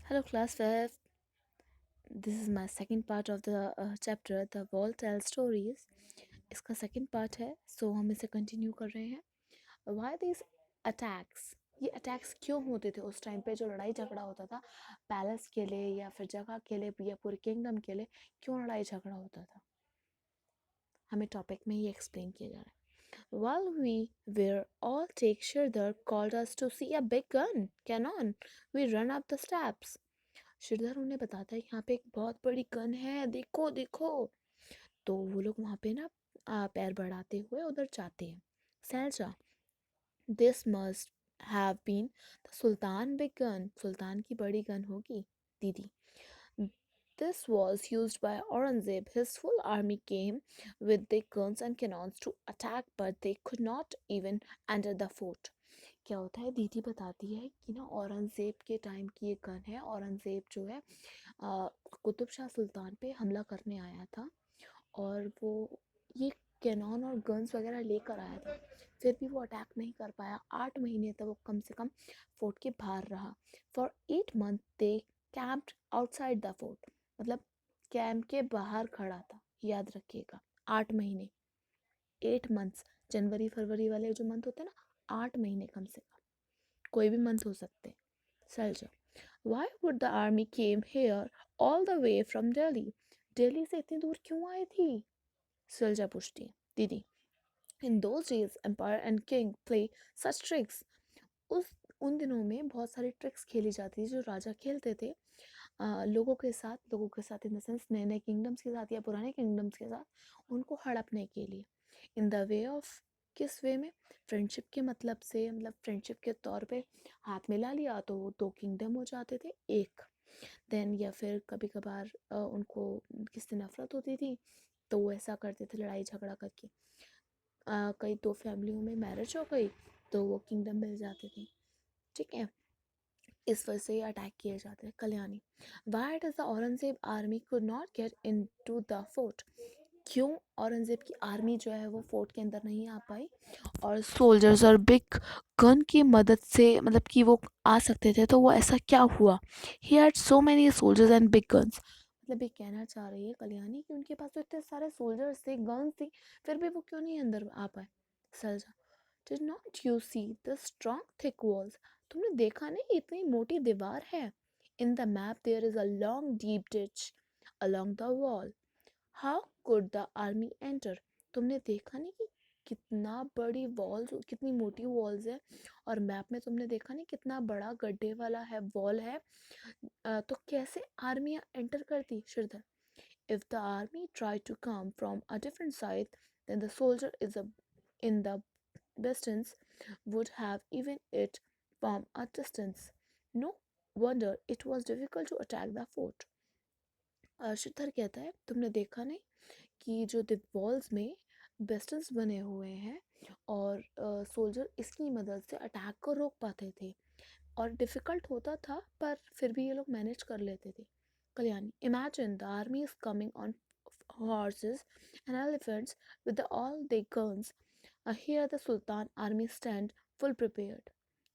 Hello, class 5. This is my second part of the chapter, The Wall Tells Stories. इसका second part है, so हम इसे continue कर रहे हैं. Why these attacks? ये attacks क्यों होते थे उस टाइम पे जो लड़ाई झगड़ा होता था पैलेस के लिए या फिर जगह के लिए या पूरे किंगडम के लिए क्यों लड़ाई झगड़ा होता था हमें टॉपिक में ये एक्सप्लेन किया जा रहा है. While we were all take Shirdar called us to see a big cannon. We run up the steps. Shridhar उन्हें बताता है यहाँ पे एक बहुत बड़ी गन है, देखो देखो. तो वो लोग वहाँ पे ना पैर बढ़ाते हुए उधर जाते हैं. Sailja, this must have been the sultan big gun. सुल्तान की बड़ी गन होगी दीदी. This was used by Aurangzeb. His full army came with their guns and cannons to attack, but they could not even enter the fort. क्या होता है दीदी बताती है कि ना औरंगज़ेब के टाइम की एक गन है. औरंगज़ेब जो है कुतुब शाह सुल्तान पे हमला करने आया था और वो ये कैनॉन और गन्स वगैरह लेकर आया था. फिर भी वो अटैक नहीं कर पाया. 8 महीने तक वो कम से कम फोर्ट के बाहर रहा. For 8 month they camped outside the fort. मतलब कैंप के बाहर खड़ा था. याद रखिएगा 8 महीने. 8 मंथ्स. जनवरी फरवरी वाले जो मंथ होते हैं ना 8 महीने कम से कम. कोई भी मंथ हो सकते हैं. Salja, why would the army came here all the way from Delhi? Delhi से इतनी दूर क्यों आई थी? सलजा पूछती है. दीदी, in those days empire and king play such tricks. उस उन दिनों में बहुत सारी ट्रिक्स खेली जाती थी जो राजा खेलते थे लोगों के साथ इन द सेंस नए नए किंगडम्स के साथ या पुराने किंगडम्स के साथ उनको हड़पने के लिए. इन द वे ऑफ, किस वे में? फ्रेंडशिप के मतलब से, मतलब फ्रेंडशिप के तौर पे हाथ मिला लिया तो वो 2 किंगडम हो जाते थे एक. देन या फिर कभी कभार उनको किससे नफरत होती थी तो वो ऐसा करते थे लड़ाई झगड़ा करके. कई 2 फैमिलियों में मैरिज हो गई तो वो किंगडम मिल जाते थे. ठीक है. इस वजह से अटैक किए जाते हैं. Kalyani, why does the Aurangzeb army could not get in to the fort. क्यों औरंगजेब की आर्मी जो है वो फोर्ट के अंदर नहीं आ पाई और सोल्जर्स और बिग गन की मदद से मतलब कि वो आ सकते थे तो वो ऐसा क्या हुआ? He had so many soldiers and big guns. मतलब ये कहना चाह रही है कल्याणी कि उनके पास तो इतने सारे सोल्जर्स थे, गन्स थी, फिर भी वो क्यों नहीं अंदर आ पाए? Sailja, did not you see the strong thick walls. तुमने देखा नहीं इतनी मोटी दीवार है. In the map there is a long deep ditch along the wall. How could the army enter. तुमने देखा नहीं कि कितना बड़ी वॉल्स, कितनी मोटी वॉल्स है और मैप में तुमने देखा नहीं कितना बड़ा गड्ढे वाला है वॉल है. तो कैसे आर्मी एंटर करती? Sridhar, if the army try to come from a different side then the soldier is in the distance would have even it from a distance. No wonder it was difficult to attack the fort. Sridhar कहता है तुमने देखा नहीं कि जो walls में बेस्टन्स बने हुए हैं और सोल्जर इसकी मदद से अटैक को रोक पाते थे और डिफ़िकल्ट होता था पर फिर भी ये लोग मैनेज कर लेते थे. Kalyani, imagine the army is coming on horses and elephants with all their guns. Here the Sultan army stand full prepared.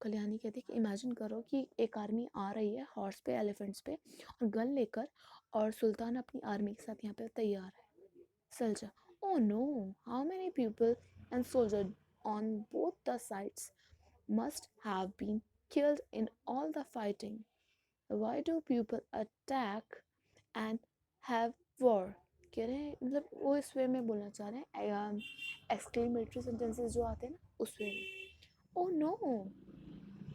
Kalyani कहती है कि इमेजिन करो कि एक आर्मी आ रही है हॉर्स पे, एलिफेंट्स पे और गन लेकर और सुल्तान अपनी आर्मी के साथ यहाँ पे तैयार है. Selja, oh no, how many people and soldiers on both the sides must have been killed in all the fighting? Why do people attack and have war? कह रहे हैं मतलब वो इस वे में बोलना चाह रहे हैं एक्सक्लेमेटरी सेंटेंसेस जो आते हैं ना उस वे में. ओ नो,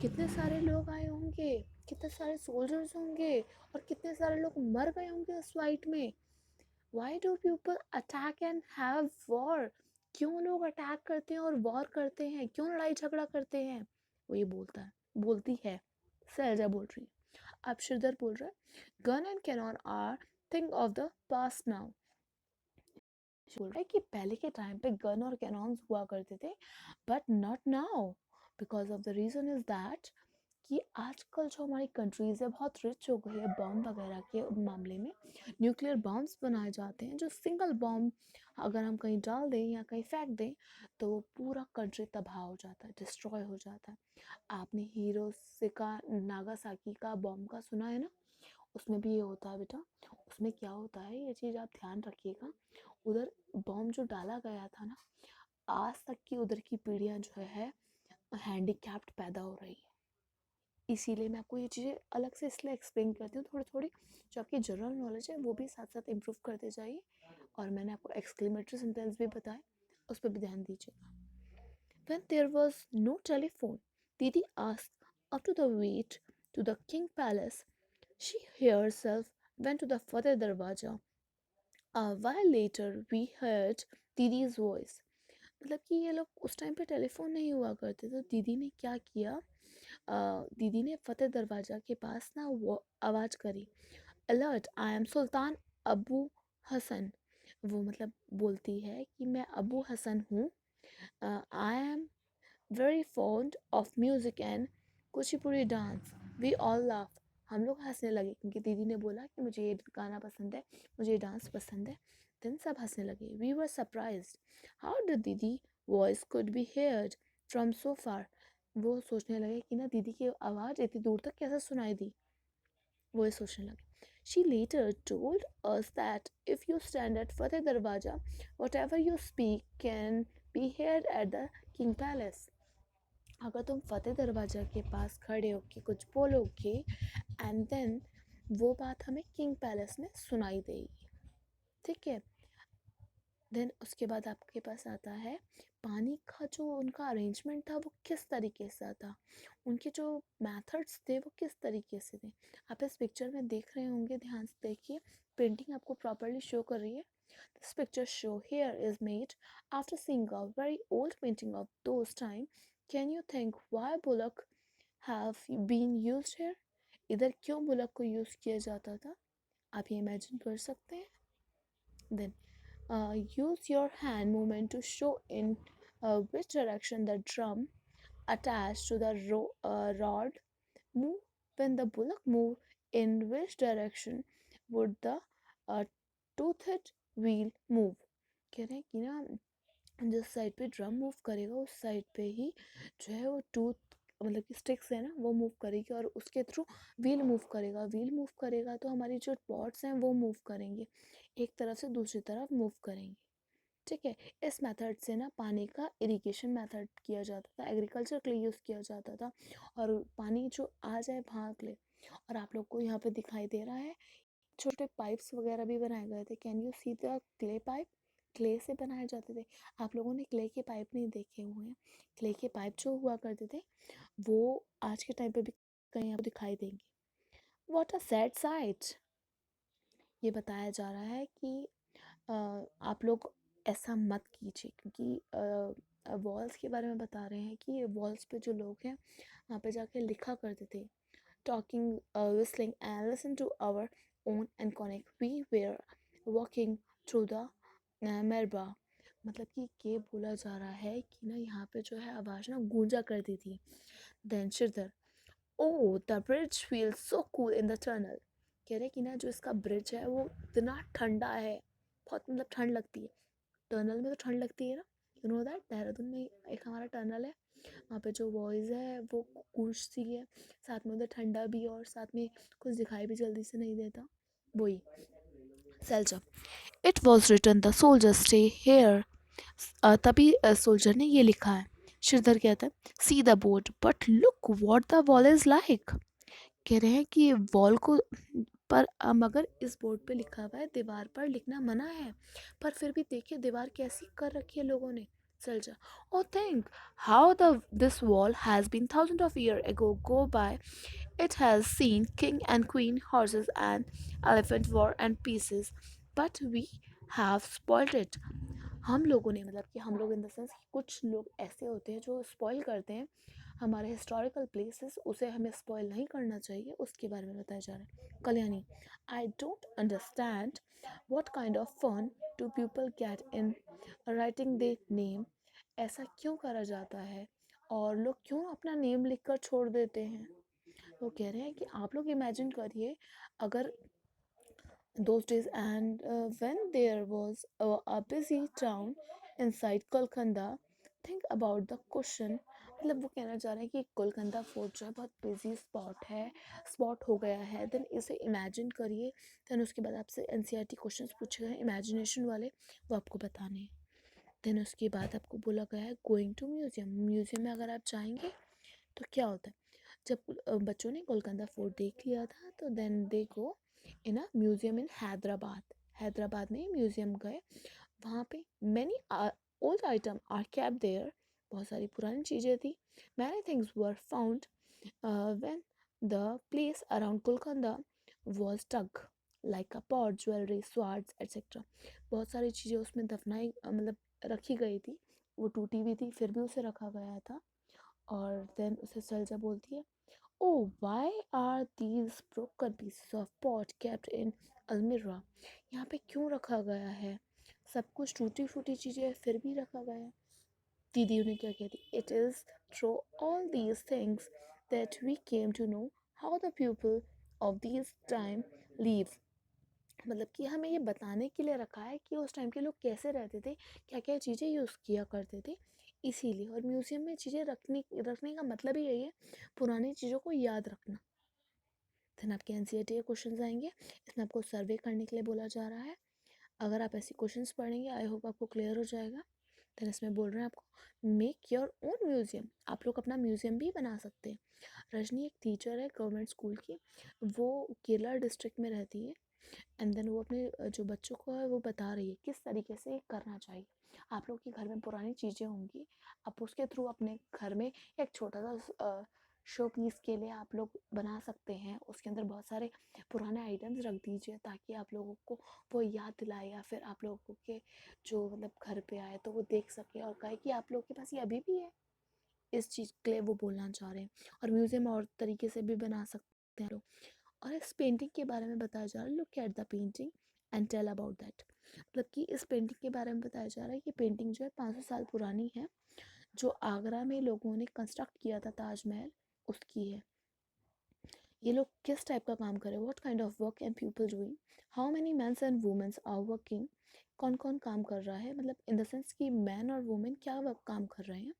कितने सारे लोग आए होंगे, कितने सारे सोल्जर्स होंगे और कितने सारे लोग मर गए होंगे उस फाइट में. Why do people attack and have war? क्यों लोग अटैक करते हैं और वॉर करते हैं, क्यों लड़ाई झगड़ा करते हैं? वो ये बोलता है, बोलती है. सैलजा बोल रही है. अब श्रीधर बोल रहा है gun and cannon are thing of the past now. बोल रहा है कि पहले के टाइम पे गन और कैनॉन्स हुआ करते थे but not now because of the reason is that कि आजकल जो हमारी कंट्रीज़ है बहुत रिच हो गई है बॉम्ब वगैरह के मामले में। न्यूक्लियर बॉम्ब्स बनाए जाते हैं जो सिंगल बॉम्ब अगर हम कहीं डाल दें या कहीं फेंक दें तो वो पूरा कंट्री तबाह हो जाता है, डिस्ट्रॉय हो जाता है। आपने हिरोशिमा नागासाकी का बॉम्ब का सुना है ना? उसमें भी ये होता है बेटा। उसमें क्या होता है ये चीज़ आप ध्यान रखिएगा। उधर बॉम्ब जो डाला गया था ना, आज तक की उधर की पीढ़ियां जो है हैंडीकैप्ड पैदा हो रही है। इसीलिए मैं आपको ये चीज़ें अलग से इसलिए एक्सप्लेन करती हूँ थोड़ी थोड़ी, जो आपकी जनरल नॉलेज है वो भी साथ साथ इम्प्रूव करते जाइए। और मैंने आपको एक्सक्लेमेटरी सेंटेंस भी बताए, उस पर भी ध्यान दीजिएगा। When there was no telephone, Didi asked up to the wait to the king palace. She herself went to the Fateh Darwaja. A while later we heard Didi's voice. मतलब कि ये लोग उस टाइम पे टेलीफोन नहीं हुआ करते, तो दीदी ने क्या किया, दीदी ने फतेह दरवाज़ा के पास ना वो आवाज़ करी, alert I am Sultan Abu Hasan. वो मतलब बोलती है कि मैं अबू हसन हूँ, I am very fond of music and Kuchipudi dance, we all laugh. हम लोग हंसने लगे क्योंकि दीदी ने बोला कि मुझे ये गाना पसंद है, मुझे ये डांस पसंद है। देन सब हंसने लगे। We were surprised how the didi voice could be heard from so far. वो सोचने लगे कि ना दीदी की आवाज़ इतनी दूर तक कैसे सुनाई दी, वो ये सोचने लगे। She later told us that if you stand at Fateh Darwaja, whatever you speak can be heard at the King Palace. अगर तुम फतेह दरवाजा के पास खड़े होके कुछ बोलोगे एंड देन वो बात हमें किंग पैलेस में सुनाई देगी, ठीक है। देन उसके बाद आपके पास आता है पानी का जो उनका अरेंजमेंट था वो किस तरीके से था, उनके जो मेथड्स थे वो किस तरीके से थे। आप इस पिक्चर में देख रहे होंगे, ध्यान से देखिए, पेंटिंग आपको प्रॉपरली शो कर रही है। This picture show here is made after seeing a very old painting of those time. Can you think why bullock have been used here? इधर क्यों बुलक को यूज़ किया जाता था, आप ये इमेजिन कर सकते हैं। Then use your hand movement to show in which direction the drum attached to the rod move. When the bullock move, in which direction would the uh, toothed wheel move? कह रहे हैं कि ना जिस side पे drum move करेगा उस side पे ही जो है वो टूथ मतलब कि स्टिक्स है ना वो मूव करेगी और उसके थ्रू व्हील मूव करेगा। व्हील मूव करेगा तो हमारी जो पॉट्स हैं वो मूव करेंगे, एक तरफ से दूसरी तरफ मूव करेंगे, ठीक है। इस मेथड से ना पानी का इरिगेशन मेथड किया जाता था, एग्रीकल्चर के लिए यूज़ किया जाता था, और पानी जो आ जाए भाग ले। और आप लोग को यहाँ पे दिखाई दे रहा है छोटे पाइप्स वगैरह भी बनाए गए थे। Can you see the clay pipe? Clay से बनाए जाते थे। आप लोगों ने क्ले के पाइप नहीं देखे हुए हैं। क्ले के पाइप जो हुआ करते थे वो आज के टाइम पे भी कहीं आपको दिखाई देंगे। What a sad site. ये बताया जा रहा है कि आप लोग ऐसा मत कीजिए, क्योंकि वॉल्स के बारे में बता रहे हैं कि वॉल्स पे जो लोग हैं वहाँ पे जाके लिखा करते थे, talking, whistling, and listen to our own and connect. We were walking through the merba। मतलब कि ये बोला जा रहा है कि ना यहाँ पे जो है आवाज़ ना गूंजा करती थी। Then Sridhar, oh the bridge feels so cool in the tunnel। कह रहे कि ना जो इसका ब्रिज है वो इतना ठंडा है, बहुत मतलब ठंड लगती है। टनल में तो ठंड लगती है ना, यू नो दैट देहरादून में एक हमारा टनल है, वहाँ पे जो वॉइस है वो गूंजती है, साथ में उधर ठंडा भी और साथ में कुछ दिखाई भी जल्दी से नहीं देता, वही Sailja. It was written the soldier stay here. तभी सोल्जर ने ये लिखा है। श्रीधर कहता है see the board but look what the wall is like. कह रहे हैं कि वॉल को पर मगर इस बोर्ड पे लिखा हुआ है, दीवार पर लिखना मना है, पर फिर भी देखिए दीवार कैसी कर रखी है लोगों ने। चल जा। Oh think how the this wall has been thousand of year ago go by. It has seen king and queen horses and elephant war and pieces but we have spoiled it. हम लोगों ने मतलब कि हम लोग इन the sense कुछ लोग ऐसे होते हैं जो स्पॉइल करते हैं हमारे हिस्टोरिकल प्लेसेस, उसे हमें स्पॉइल नहीं करना चाहिए, उसके बारे में बताया जा रहा है। Kalyani, I don't understand what kind of fun do people get in writing their name. ऐसा क्यों करा जाता है और लोग क्यों अपना नेम लिखकर छोड़ देते हैं? वो कह रहे हैं कि आप लोग इमेजिन करिए अगर those days and when there was a busy town inside Kolkanda, think about the question. मतलब वो कहना चाह रहे हैं कि कोलकाता फोर्ट जो है बहुत बिजी स्पॉट हो गया है, देन इसे इमेजिन करिए। देन उसके बाद आपसे एनसीईआरटी क्वेश्चंस पूछे गए इमेजिनेशन वाले, वो आपको बताने हैं। देन उसके बाद आपको बोला गया है गोइंग टू म्यूजियम। म्यूजियम में अगर आप जाएंगे तो क्या होता है, जब बच्चों ने गोलकंदा फोर्ट देख लिया था तो then they go in a museum in Hyderabad. Hyderabad में म्यूजियम गए, वहाँ पे many old item are kept there, बहुत सारी पुरानी चीज़ें थी। Many things were found when the place around Golconda was dug like a pot, jewellery, swords etcetera. बहुत सारी चीज़ें उसमें दफनाई मतलब रखी गई थी, वो टूटी हुई थी फिर भी उसे रखा गया था। और देन उसे सलजा बोलती है, oh, why are these broken pieces of pot kept in अलमीरा? यहाँ पे क्यों रखा गया है? सब कुछ टूटी फूटी चीज़ें फिर भी रखा गया है। दीदी उन्हें क्या कहती, it is through all these things that we came to know how the people of these time live। मतलब कि हमें ये बताने के लिए रखा है कि उस टाइम के लोग कैसे रहते थे, क्या क्या चीज़ें यूज़ किया करते थे, इसीलिए। और म्यूज़ियम में चीज़ें रखने का मतलब ही यही है, पुरानी चीज़ों को याद रखना। देन आपके एनसीईआरटी के क्वेश्चंस आएंगे, इसमें आपको सर्वे करने के लिए बोला जा रहा है। अगर आप ऐसे क्वेश्चंस पढ़ेंगे आई होप आपको क्लियर हो जाएगा। देन इसमें बोल रहे हैं आपको मेक योर ओन म्यूज़ियम, आप लोग अपना म्यूज़ियम भी बना सकते हैं। रजनी एक टीचर है गवर्नमेंट स्कूल की, वो केरला डिस्ट्रिक्ट में रहती है। एंड देन वो अपने जो बच्चों को है वो बता रही है किस तरीके से करना चाहिए। आप लोग के घर में पुरानी चीज़ें होंगी, आप उसके थ्रू अपने घर में एक छोटा सा शो पीस के लिए आप लोग बना सकते हैं। उसके अंदर बहुत सारे पुराने आइटम्स रख दीजिए ताकि आप लोगों को वो याद दिलाए, या फिर आप लोगों के जो मतलब घर पे आए तो वो देख सके और कहे कि आप लोग के पास ये अभी भी है। इस चीज़ के लिए वो बोलना चाह रहे हैं। और म्यूज़ियम और तरीके से भी बना सकते हैं लोग। और इस पेंटिंग के बारे में बताया जा रहा है, look at the painting and tell about that. मतलब कि इस पेंटिंग के बारे में बताया जा रहा है कि पेंटिंग जो है 500 साल पुरानी है, जो आगरा में लोगों ने कंस्ट्रक्ट किया था ताजमहल, उसकी है। ये लोग किस टाइप का काम कर रहे हैं, what kind of work and people doing, how many mens and womens are working, कौन कौन काम कर रहा है, मतलब इन द सेंस कि मैन और वुमेन क्या वर्क काम कर रहे हैं।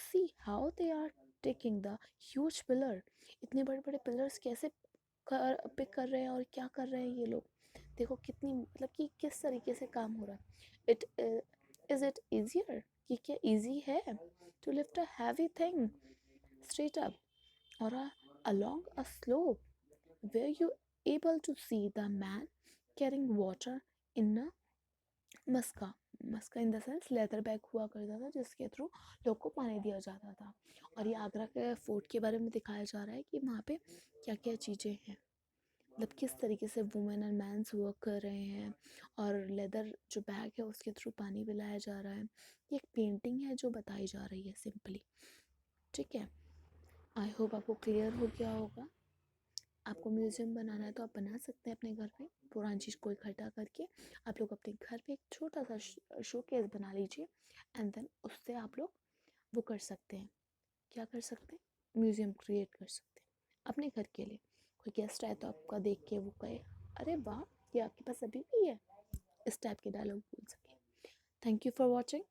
See how they are taking the huge pillar, इतने बड़े बड़े पिलर्स कैसे पिक कर रहे हैं और क्या कर रहे हैं ये लोग। देखो कितनी मतलब कि किस तरीके से काम हो रहा है। इट इज इट इजियर, कि क्या इजी है to lift a heavy thing straight up or along a slope? Were you able to see the man carrying water in a मस्का? मस्का in the sense leather bag हुआ करता था जिसके through लोग को पानी दिया जाता था। और ये आगरा के फोर्ट के बारे में दिखाया जा रहा है कि वहाँ पे क्या क्या चीज़ें हैं, मतलब किस तरीके से वुमेन एंड मैंस वर्क कर रहे हैं। और लेदर जो बैग है उसके थ्रू पानी पिलाया जा रहा है। ये एक पेंटिंग है जो बताई जा रही है सिंपली। ठीक है, आई होप आपको क्लियर हो गया होगा। आपको म्यूज़ियम बनाना है तो आप बना सकते हैं अपने घर पे, पुरानी चीज़ को इकट्ठा करके। आप लोग अपने घर पे एक छोटा सा शोकेस बना लीजिए, एंड देन उससे आप लोग वो कर सकते हैं, क्या कर सकते हैं, म्यूज़ियम क्रिएट कर सकते हैं अपने घर के लिए। कोई गेस्ट आए तो आपका देख के वो कहे अरे वाह, ये आपके पास अभी भी है, इस टाइप के डायलॉग बोल सके। Thank you for watching.